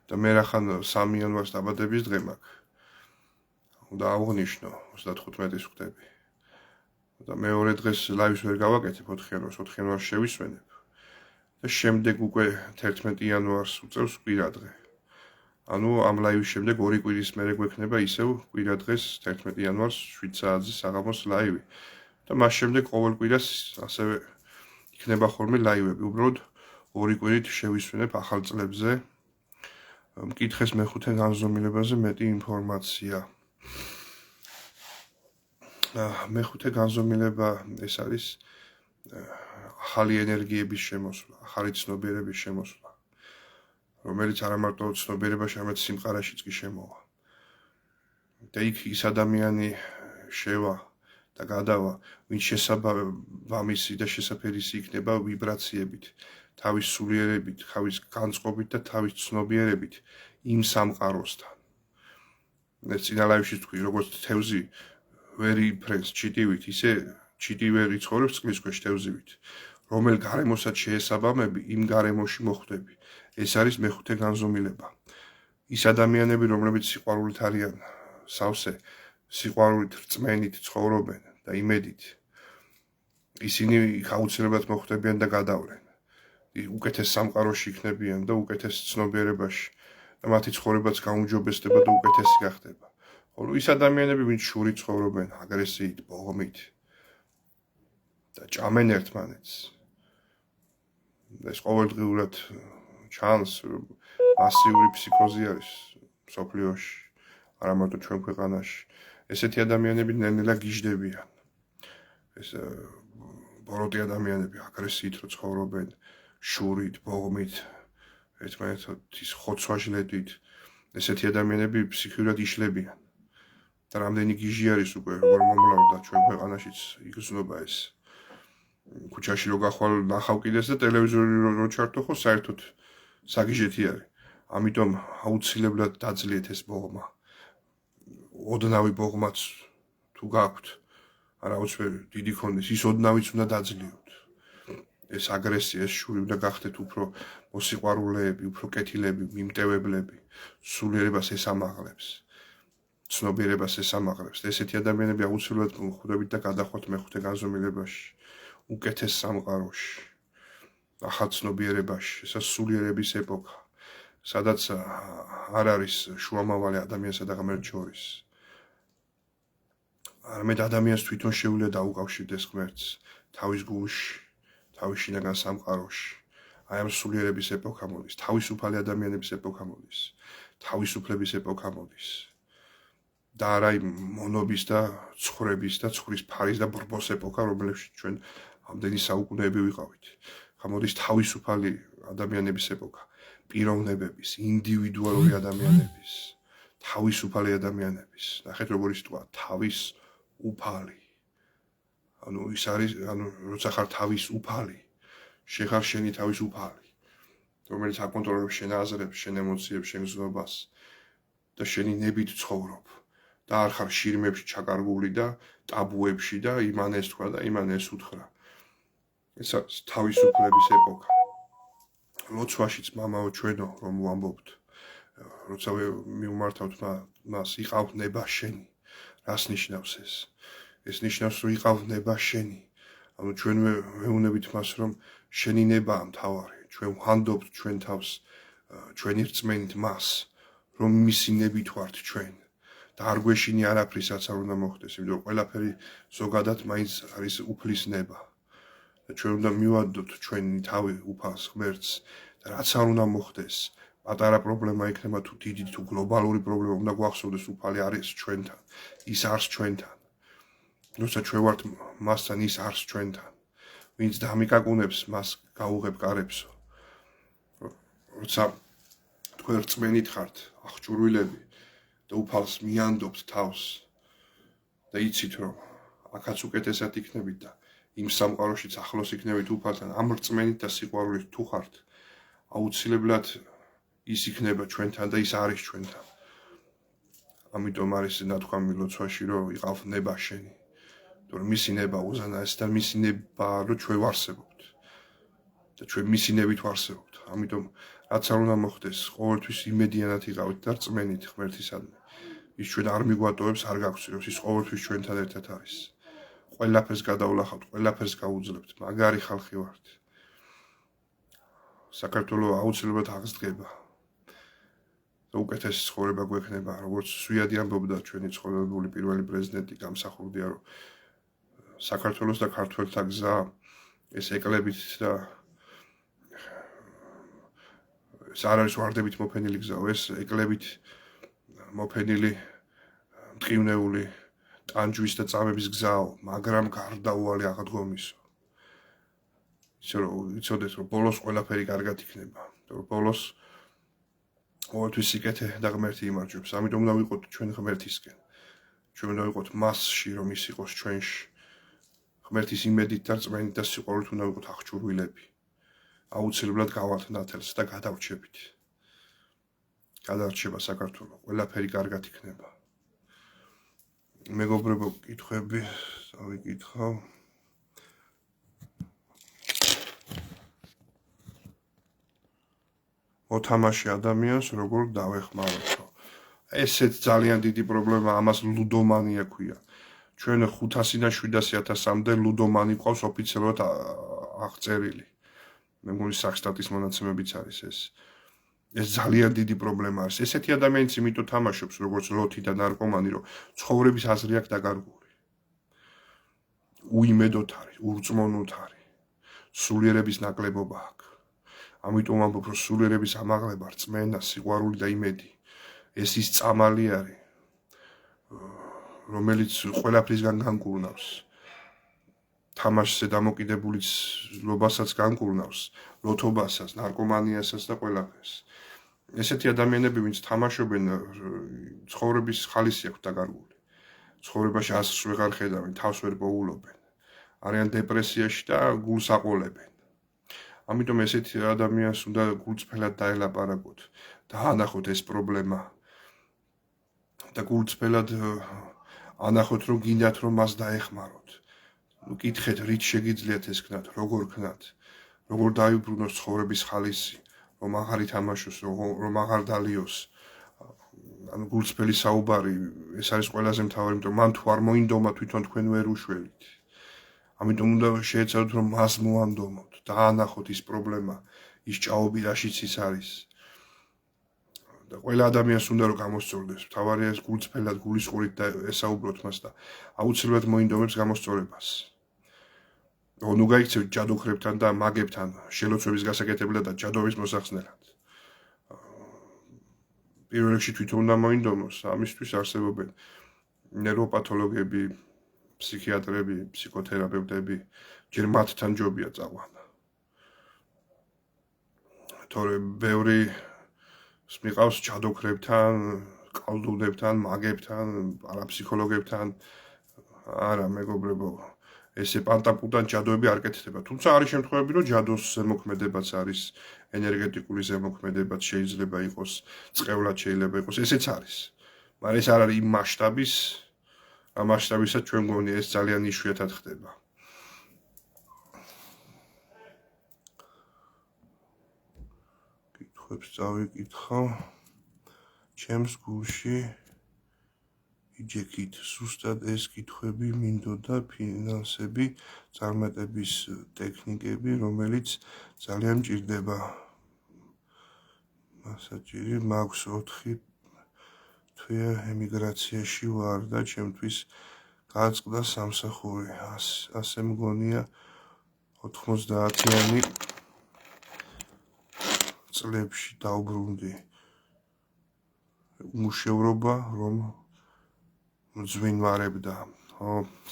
და მე რახან 3 იანვარს დაბადების დღე მაქვს. უნდა აღვნიშნო 35-ის ვხდები. და მეორე დღეს ლაივს ვერ გავაკეთებ 4 იანვარს, 4 იანვარს შევისვენებ. და შემდეგ უკვე 11 იანვარს უწევს კვირა დღე. ანუ ამ ლაივის შემდეგ 2 კვირის მერე გვექნება ისევ კვირა დღეს 11 იანვარს 7 საათზე საღამოს ლაივი. და მას შემდეგ ყოველ კვირას ასევე იქნება ხოლმე ლაივები. უბრალოდ 2 კვირით შევისვენებ ახალ წლებზე. მკითხეს მეხუთე განზომილებაზე მეტი ინფორმაცია. მეხუთე განზომილება ეს არის ახალი ენერგიების შემოსვლა, ახალი ცნობიერების შემოსვლა. რომელიც არა მარტო ცნობიერებაში, არამედ სიმყარაშიც კი შემოვა. და იქ ის ადამიანი შევა და გადავა, ვინც შესაბამისი და შესაფერისი იქნება ვიბრაციებით, თავის სულიერებით, თავის განწყობით და თავის ცნობიერებით იმ სამყაროსთან. ეს წინა ლაივში თქვი, როგორც თევზი ვერ იფრენს ჩიტივით, ისე ჩიტი ვერ იცხოვრებს წყლის ქვეშ თევზივით. რომელ გარემოსაც შეესაბამები, იმ გარემოში მოხვდები. ეს არის მეხუთე განზომილება. ის ადამიანები, რომლებიც სიყვარულით არიან სავსე, სიყვარულით რწმენით ცხოვრობენ და იმედით, ისინი აუცილებლად მოხვდებიან და გადავლენ. უკეთეს სამყაროში იქნებიან და უკეთეს ცნობიერებაში და მათი ცხოვრებაც გაუმჯობესდება და უკეთესი გახდება. ხოლო ის ადამიანები, ვინც შურით ცხოვრობენ, აგრესიით, ბողომით და ჭამენ ერთმანეთს, ეს ყოველდღიურად ჩანს, მასიური ფსიქოზი არის სოფლიოში, არა მარტო ჩვენ ქვეყანაში. ესეთი ადამიანები ნელ-ნელა გიждდებიან. ეს ბოროტი ადამიანები აგრესიით რო ცხოვრობენ, შურით, ბოღმით, ერთმანეთის ხოცვა-ჟლეტით, ესეთი ადამიანები ფსიქიურად იშლებიან. და რამდენი გიჟი არის უკვე როგორ მომლავდა ჩვენ ქვეყანაშიც იგრძნობა ეს. ქუჩაში რო გახვალ ნახავ კიდეს და ტელევიზორი რო ჩართო ხო საერთოდ საგიჟეთი არის. ამიტომ აუცილებლად დაძლიეთ ეს ბოღმა. ოდნავი ბოღმაც თუ გაქვთ, არაოცნები დიდი ქონდეს, ის ოდნავიც უნდა დაძლიოთ. ეს აგრესია, ეს შური უნდა გახდეთ უფრო მოსიყვარულეები, უფრო კეთილები, მიმტევებლები, სულიერებას ესამაღლებს. ცნობიერებას ესამაღლებს. ესეთი ადამიანები აუცილებლად ხვდებით და გადახვათ მეხუთე განზომილებაში, უკეთეს სამყაროში, ახალ ცნობიერებაში, ეს სულიერების ეპოქა, სადაც არ არის შუამავალი ადამიანსა და ღმერთს შორის. არამედ ადამიანს თვითონ შეუძლია დაუკავშირდეს ღმერთს თავის გულში, თავის შინაგან სამყაროში. აი ამ სულიერების ეპოქა მოდის, თავისუფალი ადამიანების ეპოქა მოდის, თავისუფლების ეპოქა მოდის. და არა მონობის და ცხრების და ცხვრის ფარის და ბრბოს ეპოქა, რომელშიც ჩვენ ამდენი საუკუნეები ვიყავით. გამოდის თავისუფალი ადამიანების ეპოქა, პიროვნებების, ინდივიდუალური ადამიანების, თავისუფალი ადამიანების. ნახეთ როგორი სიტყვა, თავისუფალი. ანუ ის არის, როცა ხარ თავისუფალი, შეხარ შენი თავისუფალი, რომელიც აკონტროლებს შენ აზრებს, შენ ემოციებს, შენ გზნობას და შენი ნებით ცხოვრობ. და არ ხარ შირიმებში ჩაკარგული და ტაბუებში და იმან ეს თქვა და იმან ეს უთხრა. ეს არის თავისუფლების ეპოქა. ლოცვაშიც მამაო ჩვენო რომ ვამბობთ, როცა მივმართავთ მას, იყავ ნება შენი. რას ნიშნავს ეს? ეს ნიშნავს რომ იყავ ნება შენი. ანუ ჩვენ ვეუბნებით მას რომ შენი ნება მთავარი. ჩვენ ვჰანდობთ ჩვენ თავს ჩვენი რწმენით მას, რომ მისი ნებით ვართ ჩვენ. და არ გვეშინი არაფრის, რაც არ უნდა მოხდეს, იმიტომ რომ ყველაფერი ზოგადად მაინც არის უფლის ნება. და ჩვენ უნდა მივადოთ ჩვენი თავი უფალს ღმერთს და რაც არ უნდა მოხდეს, პატარა პრობლემა იქნება თუ დიდი თუ გლობალური პრობლემა, უნდა გვახსოვდეს უფალი არის ჩვენთან, ის არის ჩვენთან. როცა ჩვენ ვართ მასთან, ის არის ჩვენთან. ვინც დამიკაკუნებს, მას გაუღებ კარებსო. როცა თქვენ რწმენით ხართ, აღჭურვილები და უფალს მიანდობთ თავს და იცით რომ აქაც უკეთესად იქნებით და იმ სამყაროშიც ახლოს იქნებით უფალთან, ამ რწმენით და სიყვარულით თუ ხართ, აუცილებლად ის იქნება ჩვენთან და ის არის ჩვენთან. ამიტომ არის ნათქვამი ლოცვაში, რომ იყავ ნება შენი. რომ მისი ნება უზენაეს და მისი ნება რომ ჩვენ ვარსებობთ. და ჩვენ მისი ნებით ვარსებობთ. ამიტომ რაც არ უნდა მოხდეს, ყოველთვის იმედიანად იყავით და რწმენით ღმერთისადმი. ის ჩვენ არ მიგვატოვებს, არ გაგცირებს, ის ყოველთვის ჩვენთან ერთად არის. ყველაფერს გადავლახავთ, ყველაფერს გაუძლებთ, მაგარი ხალხი ვართ. საქართველოს აუცილებლად აღსდგება. და უკეთესი ცხოვრება გვექნება, როგორც სვიადი ამბობდა ჩვენი ცხოვრებული პირველი პრეზიდენტი გამსახურდია, რომ საქართველოს და ქართველთა გზა ეს ეკლებით და ეს არ არის ვარდებით მოფენილი გზა, ეს ეკლებით მოფენილი მტყივნეული ტანჯვის და წამების გზაო, მაგრამ გარდაუვალი აღდგომისო. ისე რომ იცოდეთ, რომ ბოლოს ყველაფერი კარგად იქნება, რომ ბოლოს ყოველთვის სიკეთე და ღმერთი იმარჯვებს. ამიტომ უნდა ვიყოთ ჩვენ ღმერთისკენ. ჩვენ უნდა ვიყოთ მასში, რომ ის იყოს ჩვენში. ღმერთის იმედით და რწმენით და სიყვარულით უნდა ვიყოთ აღჭურვილები. აუცილებლად გავალთ ნათელს და გადავრჩებით. გადარჩება საქართველო, ყველაფერი კარგად იქნება. მეგობრებო, კითხვები დავიკითხავ. მოთამაშე ადამიანს როგორ დავეხმაროთ? ესეც ძალიან დიდი პრობლემა, ამას ლუდომანია ქვია. ჩვენ 500-დან 700.000-მდე ლუდომანი ყავს ოფიციალურად აღწერილი. მე მგონი სახსტატის მონაცემებიც არის ეს. ეს ძალიან დიდი პრობლემა არის. ესეთი ადამიანიც იმიტომ თამაშობს, როგორც ლოთი და ნარკომანი, რომ ცხოვრების აზრი აქვს დაკარგული. უიმედოდ არის, ურწმუნოდ არის. სულიერების ნაკლებობა აქვს. ამიტომ ამბობ, რომ სულიერების ამაღლება, რწმენა, სიყვარული და იმედი ეს ის წამალი არის, რომელიც ყველაფრისგან განკურნავს. თამაშზე დამოკიდებულობასაც განკურნავს, ლოთობასაც, ნარკომანიასაც და ყველაფერს. ესეთი ადამიანები, ვინც თამაშობენ, ცხოვრების ხალისი აქვს დაკარგული. ცხოვრებაში ასს ვეღარ ხედავენ, თავს ვერ პოულობენ. არიან დეპრესიაში და გულს აყოლებენ. ამიტომ ესეთი ადამიანს უნდა გულწრფელად დაელაპარაკოთ, დაანახოთ ეს პრობლემა და გულწრფელად ანახოთ, რომ გინდათ, რომ მას დაეხმაროთ. კითხეთ, რით შეგიძლიათ ეს ქნათ, როგორ ქნათ, როგორ დაიბრუნოს ცხოვრების ხალისი, რომ აღარ ითამაშოს, რომ აღარ დალიოს. ანუ გულწრფელი საუბარი, ეს არის ყველაზე მთავარი, იმიტომ მან თუ არ მოინდომა თვითონ თქვენ ვერ უშველით. ამიტომ უნდა შეეცადოთ, რომ მას მოანდომოთ, დაანახოთ ის პრობლემა, ის ჭაობი რაშიც ის არის. და ყველა ადამიანს უნდა რომ გამოსწორდეს. მთავარია ეს გულწრფელად, გულისყურით და ესაუბროთ მას და აუცილებლად მოინდომებს გამოსწორებას. ნუ გაიქცევთ ჯადოქრებთან და მაგებთან შელოცვების გასაკეთებლად და ჯადოვის მოსახსნელად. პირველ რიგში თვითონ უნდა მოინდომოს, ამისთვის არსებობენ ნეიროპათოლოგები, ფსიქიატრები, ფსიქოთერაპევტები, ჯერ მათთან ჯობია წაყვანა. თორემ ბევრი მიყავს ჯადოქრებთან, კალდუნებთან, მაგებთან, პარაფსიქოლოგებთან. არა, მეგობრებო, ესე პანტაპუდან ჯადოები არ კეთდება. თუმცა არის შემთხვევები, რომ ჯადოს ზემოქმედებაც არის, ენერგეტიკული ზემოქმედებაც შეიძლება იყოს, წყევლად შეიძლება იყოს, ესეც არის. მაგრამ ეს არ არის იმ მასშტაბის, ამ მასშტაბისაც ჩვენ გვგონია ეს ძალიან იშვიათად ხდება. კითხვებს წავიკითხავ. ჩემს გულში იჯექით, ზუსტად ეს კითხვები მინდოდა ფინანსები, წარმატების ტექნიკები, რომელიც ძალიან მჭირდება. მასაჭირი მაქვს 4 თვეა ემიგრაციაში ვარ და ჩემთვის გაწყდა სამსახური. ასე მგონია 90-იანი წლებში დავბრუნდი. უმუშევრობა რომ მძვინვარებდა.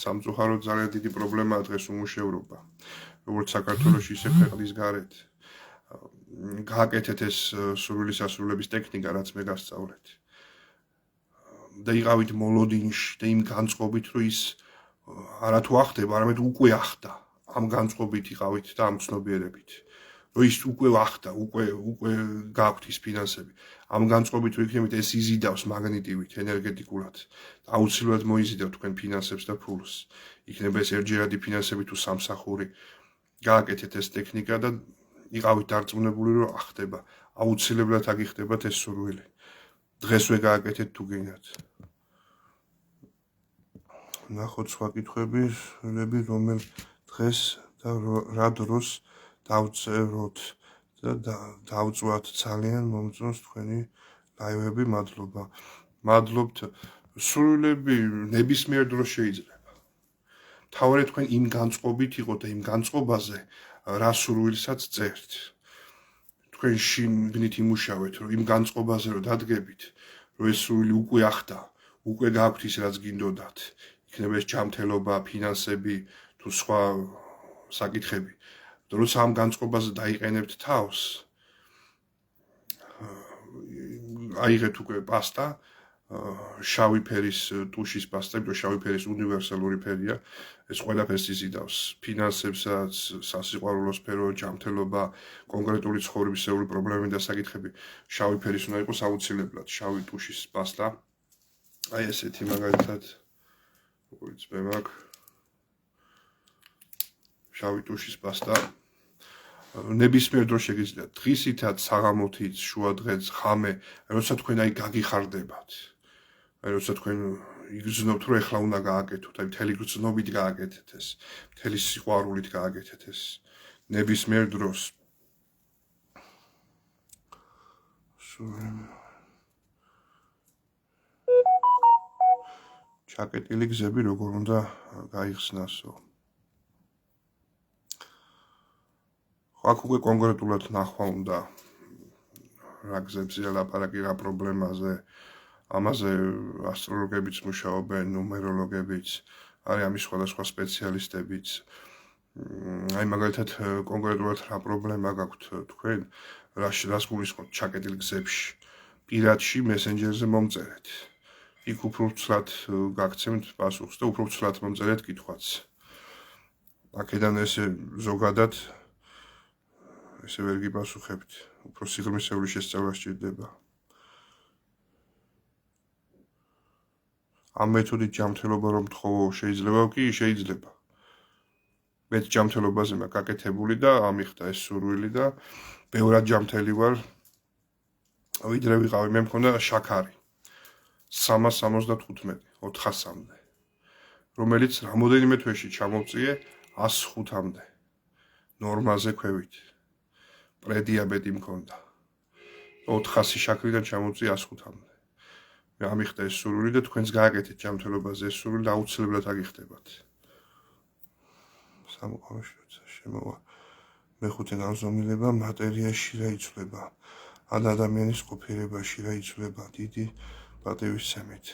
სამწუხაროდ ძალიან დიდი პრობლემაა დღეს უმუშევრობა. როგორც საქართველოში, ისე ქვეყნის გარეთ. გააკეთეთ ეს სურვილის ასრულების ტექნიკა, რაც მე გასწავლეთ. და იყავით მოლოდინში და იმ განწყობით, რომ ის არათუ ახდება, არამედ უკვე ახდა. ამ განწყობით იყავით და ამ ცნობიერებით. რომ ის უკვე ახდა, უკვე გაქვთ ის ფინანსები. ამ განწყობით რომ იქნებით ეს იზიდავს მაგნიტივით, ენერგეტიკულად. აუცილებლად მოიზიდავთ თქვენ ფინანსებს და ფულს. იქნება ეს ერთჯერადი ფინანსები თუ სამსახური. გააკეთეთ ეს ტექნიკა და იყავით დარწმუნებული რომ ახდება. აუცილებლად აგიხდებათ ეს სურვილი. დღესვე გააკეთეთ თუ გინდათ. ნახოთ სხვა კითხვები, რომელ დღეს და რა დროს დავწეროთ და დავწვათ ძალიან მომწონს თქვენი ლაივები, მადლობა. მადლობთ. სურვილები ნებისმიერ დროს შეიძლება. მთავარია თქვენ იმ განწყობით იყოთ და იმ განწყობაზე რა სურვილსაც წერთ. თქვენ შიგნით იმუშავეთ, რომ იმ განწყობაზე რომ დადგებით, რომ ეს სურვილი უკვე ახდა, უკვე გაქვთ ის რაც გინდოდათ. იქნება ეს ჯანმრთელობა, ფინანსები თუ სხვა საკითხები. როცა ამ განწყობაზე დაიყენებთ თავს, აიღეთ უკვე პასტა, შავი ფერის ტუშის პასტა, იმიტომ შავი ფერის უნივერსალური ფერია, ეს ყველაფერს იზიდავს, ფინანსებსაც, სასიყვარულო სფერო, ჯანმრთელობა, კონკრეტული ცხოვრებისეული პრობლემები და საკითხები. შავი ფერის უნდა იყოს აუცილებლად, შავი ტუშის პასტა. აი ესეთი მაგალითად, როგორც მე მაქვს შავი ტუშის პასტა. ნებისმიერ დროს შეგიძლიათ დღისითაც, საღამოთიც, შუადღეც, ხამე, როცა თქვენ აი გაგიხარდებათ. აი როცა თქვენ იგრძნობთ, რომ ეხლა უნდა გააკეთოთ, აი მთელი გრძნობით გააკეთეთ ეს, მთელი სიყვარულით გააკეთეთ ეს. ნებისმიერ დროს. ჩაკეტილი გზები როგორ უნდა გაიხსნასო? აქ უკვე კონკრეტულად ნახვა უნდა რა გზებზე ლაპარაკი, რა პრობლემაზე, ამაზე ასტროლოგებიც მუშაობენ, ნუმეროლოგებიც, არის ამის სხვადასხვა სპეციალისტებიც. აი მაგალითად კონკრეტულად რა პრობლემა გაქვთ თქვენ, რას გულისხმობთ ჩაკეტილ გზებში, პირადში მესენჯერზე მომწერეთ. იქ უფრო ცუდად გაგცემთ პასუხს და უფრო ცუდად მომწერეთ კითხვაც. აქედან ესე ზოგადად ესე ვერ გიპასუხებთ, უფრო სიღრმისეული შესწავლა სჭირდება. ამ მეთოდით ჯანმრთელობა რომ თხოვო შეიძლება კი შეიძლება. მეც ჯანმრთელობაზე მაქვს გაკეთებული და ამიხდა ეს სურვილი და ბევრად ჯანმრთელი ვარ. ვიდრე ვიყავი, მე მქონდა შაქარი 375 400-მდე, რომელიც რამოდენიმე თვეში ჩამოვწიე 105-მდე. ნორმაზე ქვევით. პრედიაბეტი მქონდა. 400 შაქრიდან ჩამოვწიე 105-მდე. მე ამიხდა ეს სურვილი და თქვენს გააკეთეთ ჯანმრთელობაზე ეს სურვილი და აუცილებლად აგიხდებათ. სამყაროში როცა შემოვა მეხუთე განზომილება მატერიაში რა იცვლება, ადამიანის ყოფიერებაში რა იცვლება დიდი პატივისცემით.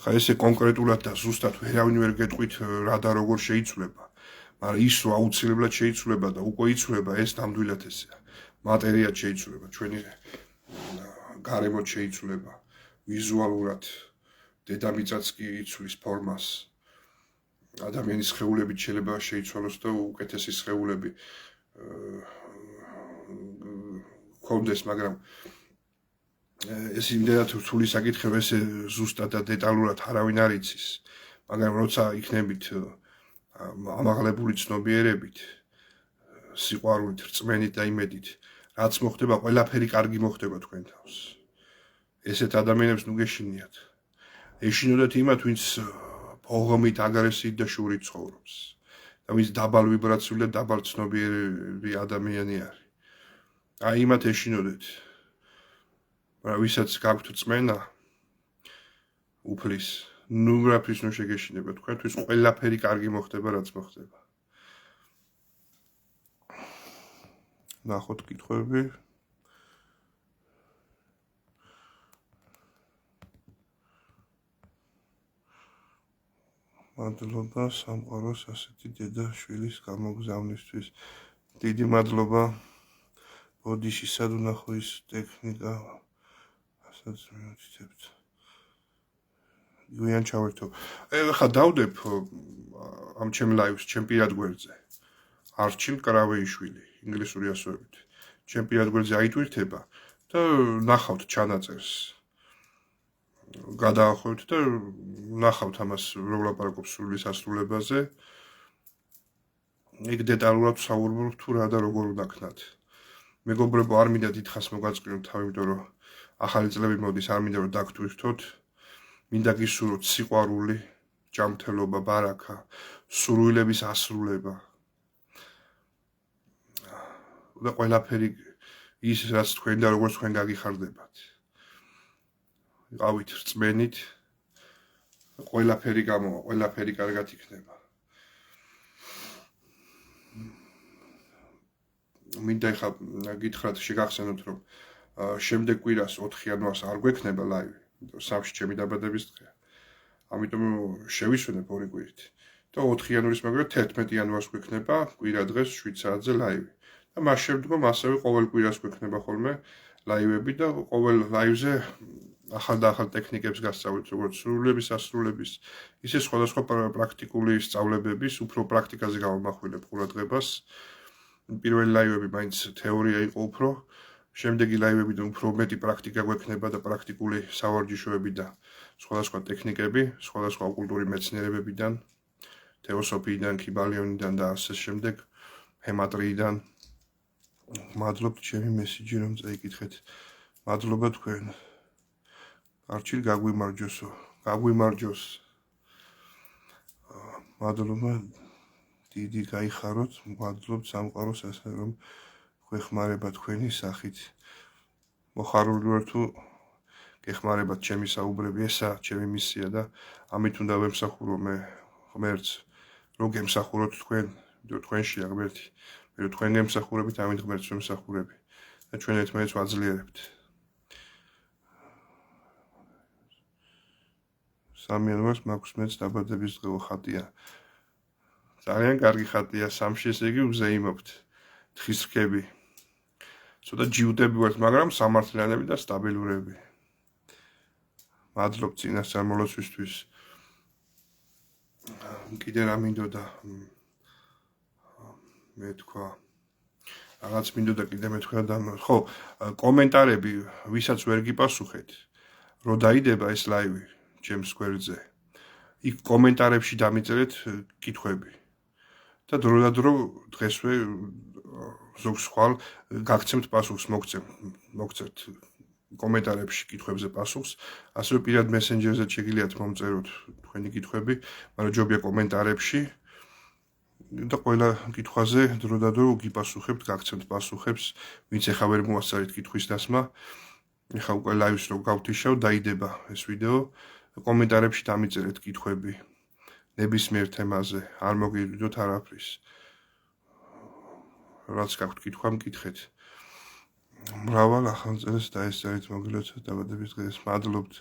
ხა ესე კონკრეტულად და ზუსტად ვერავინ ვერ გეტყვით რა და როგორ შეიცვლება, მაგრამ ის რომ აუცილებლად შეიცვლება და უკვე იცვლება ეს ნამდვილად ესეა. მატერიად შეიცვლება, ჩვენი გარემოც შეიცვლება, ვიზუალურად დედამიწაც კი იცვლის ფორმას. ადამიანის სხეულებით შეიძლება შეიცვალოს და უკეთესი სხეულები გქონდეს, მაგრამ ეს იმდენად რთული საკითხია, ესე ზუსტად და დეტალურად არავინ არ იცის, მაგრამ როცა იქნებით ამაღლებული ცნობიერებით, სიყვარულით, რწმენით და იმედით, რაც მოხდება, ყველაფერი კარგი მოხდება თქვენ თავს. ესეთ ადამიანებს ნუ გეშინიათ. ეშინოდათ იმათ, ვინც ფოღმით, აგრესიით და შურით ცხოვრობს და ვინც დაბალ ვიბრაციული და დაბალ ცნობიერი ადამიანი არის. აი იმათ ეშინოდეთ. მაგრამ ვისაც გაქვთ რწმენა უფლის, ნუ რაფრის ნუ შეგეშინება, თქვენთვის ყველაფერი კარგი მოხდება, რაც მოხდება. ნახოთ კითხვები. მადლობა სამყაროს ასეთი დედა შვილის გამოგზავნისთვის. დიდი მადლობა. ბოდიში სად ვნახო ის ტექნიკა. ასაც მივიცებთ. გვიან ჩავერთო. ხა დავდებ ამ ჩემ ლაივს, ჩემ პირად გვერდზე. არჩილ კრავეიშვილი, ინგლისური ასოებით. ჩემ პირად გვერდზე აიტვირთება და ნახავთ ჩანაწერს. გადაახვევთ და ნახავთ ამას რომ ლაპარაკობს სრული სასრულებაზე. იქ დეტალურად ვსაუბრობ თუ რა და როგორ უნდა ქნათ. მეგობრებო, არ მინდა დიდხანს მოგაწყინოთ თავი, იმიტომ რომ ახალი წლები მოდის, არ მინდა რომ დაგთვირთოთ. მინდა გისურვოთ სიყვარული, ჯანმრთელობა, ბარაქა, სურვილების ასრულება. და ყველაფერი ის რაც თქვენ და როგორც თქვენ გაგიხარდებათ. ყავით რწმენით, ყველაფერი გამოვა, ყველაფერი კარგად იქნება. მინდა ხა გითხრათ, შეგახსენოთ, რომ შემდეგ კვირას 4 იანვარს არ გვექნება ლაივი, სამში ჩემი დაბადების დღეა. ამიტომ შევისვენებ 2 კვირით. და 4 იანვრის მაგრამ 11 იანვარს გვექნება კვირა დღეს 7 საათზე ლაივი. და მას შემდგომ ასევე ყოველ კვირას გვექნება ხოლმე ლაივები და ყოველ ლაივზე ახალ და ახალ ტექნიკებს გასწავლით, როგორც სრულების, ასრულების, ისე სხვადასხვა პრაქტიკული სწავლებების, უფრო პრაქტიკაზე გამომახვილებ ყურადღებას. პირველი ლაივები მაინც თეორია იყო უფრო, შემდეგი ლაივებიდან უფრო მეტი პრაქტიკა გვექნება და პრაქტიკული სავარჯიშოები და სხვადასხვა ტექნიკები, სხვადასხვა კულტურის მეცნიერებებიდან, თეოსოფიიდან, კიბალიონიდან და ასე შემდეგ, ჰემატრიიდან. მადლობთ ჩემი მესიჯი რომ წაიკითხეთ. მადლობა თქვენ. არჩილ გაგვიმარჯოსო, გაგვიმარჯოს. მადლობა დიდი გაიხაროთ, მადლობთ სამყაროს ასე რომ გვეხმარება თქვენი სახით. მოხარული ვარ თუ გეხმარებათ ჩემი საუბრები, ესაა ჩემი მისია და ამით უნდა ვემსახურო მე ღმერთს, რომ გემსახუროთ თქვენ, თქვენშია ღმერთი. მე თქვენ გემსახურებით, ამით ღმერთს ვემსახურები და ჩვენ ერთმანეთს ვაძლიერებთ. სამიანვარს მაქვს მეც დაბადების დღეო ხატია. ძალიან კარგი ხატია, სამში ესე იგი უზეიმობთ. თხის რქები. ცოტა ჯიუტები ვართ, მაგრამ სამართლიანები და სტაბილურები. მადლობ წინასწარმოლოცვისთვის. კიდე რა მინდოდა მე თქვა. რაღაც მინდოდა კიდე მეთქვა და ხო, კომენტარები ვისაც ვერ გიპასუხეთ, რო დაიდება ეს ლაივი ჩემს გვერდზე. იქ კომენტარებში დამიწერეთ კითხვები. და დროდადრო დღესვე ზოგს ხვალ გაგცემთ პასუხს, მოგცემთ კომენტარებში კითხვებზე პასუხს, ასევე პირად მესენჯერზე შეგიძლიათ მომწეროთ თქვენი კითხვები, მაგრამ ჯობია კომენტარებში და ყველა კითხვაზე დროდადრო გიპასუხებთ, გაგცემთ პასუხებს, ვინც ახლა ვერ მოასწარით კითხვის დასმა. ახლა უკვე ლაივს რო გავთიშავ, დაიდება ეს ვიდეო, კომენტარებში დამიწერეთ კითხვები ნებისმიერ თემაზე, არ მოგიგდოთ არაფრის. რაც გაქვთ კითხვა, მკითხეთ. მრავალ ახალწელს დაესწარით მოგილოცოთ დაბადების დღეს. მადლობთ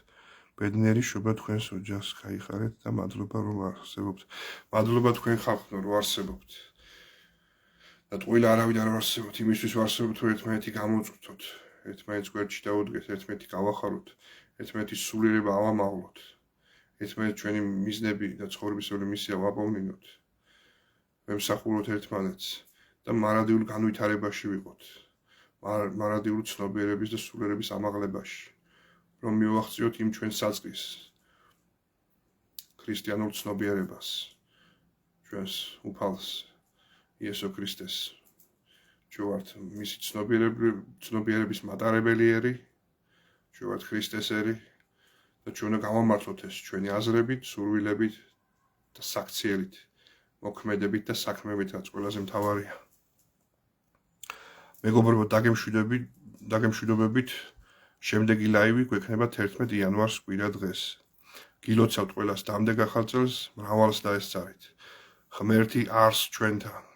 ბედნიერი შობა თქვენს ოჯახს გაიხარეთ და მადლობა რომ არსებობთ. მადლობა თქვენ ხალხო რომ არსებობთ. და ტყუილა არავინ არ არსებობთ, იმისთვის ვარსებობთ რომ ერთმანეთი გამოვწყვეტოთ, ერთმანეთს გვერდში დავუდგეთ, ერთმანეთი გავახაროთ, ერთმანეთის სულიერება ავამაღლოთ. ერთმანეთს ჩვენი მიზნები და ცხოვრებისეული მისია ვაპოვნინოთ. ვემსახუროთ ერთმანეთს და მარადიულ განვითარებაში ვიყოთ. მარადიულ ცნობიერების და სულიერების ამაღლებაში. რომ მივახციოთ იმ ჩვენ საწყის ქრისტიანულ ცნობიერებას. ჩვენს უფალს იესო ქრისტეს. ჩვენ ვართ მისი ცნობიერების მატარებელი ერი, ჩვენ ვართ ქრისტესერი. და ჩვენ უნდა გავამართლოთ ეს ჩვენი აზრებით, სურვილებით და საქციელით, მოქმედებით და საქმეებით, რაც ყველაზე მთავარია. მეგობრებო, დაგემშვიდობებით, შემდეგი ლაივი გვექნება 11 იანვარს კვირა დღეს. გილოცავთ ყველას დამდეგ ახალწელს, მრავალს დაესწარით. ღმერთი არს ჩვენთან.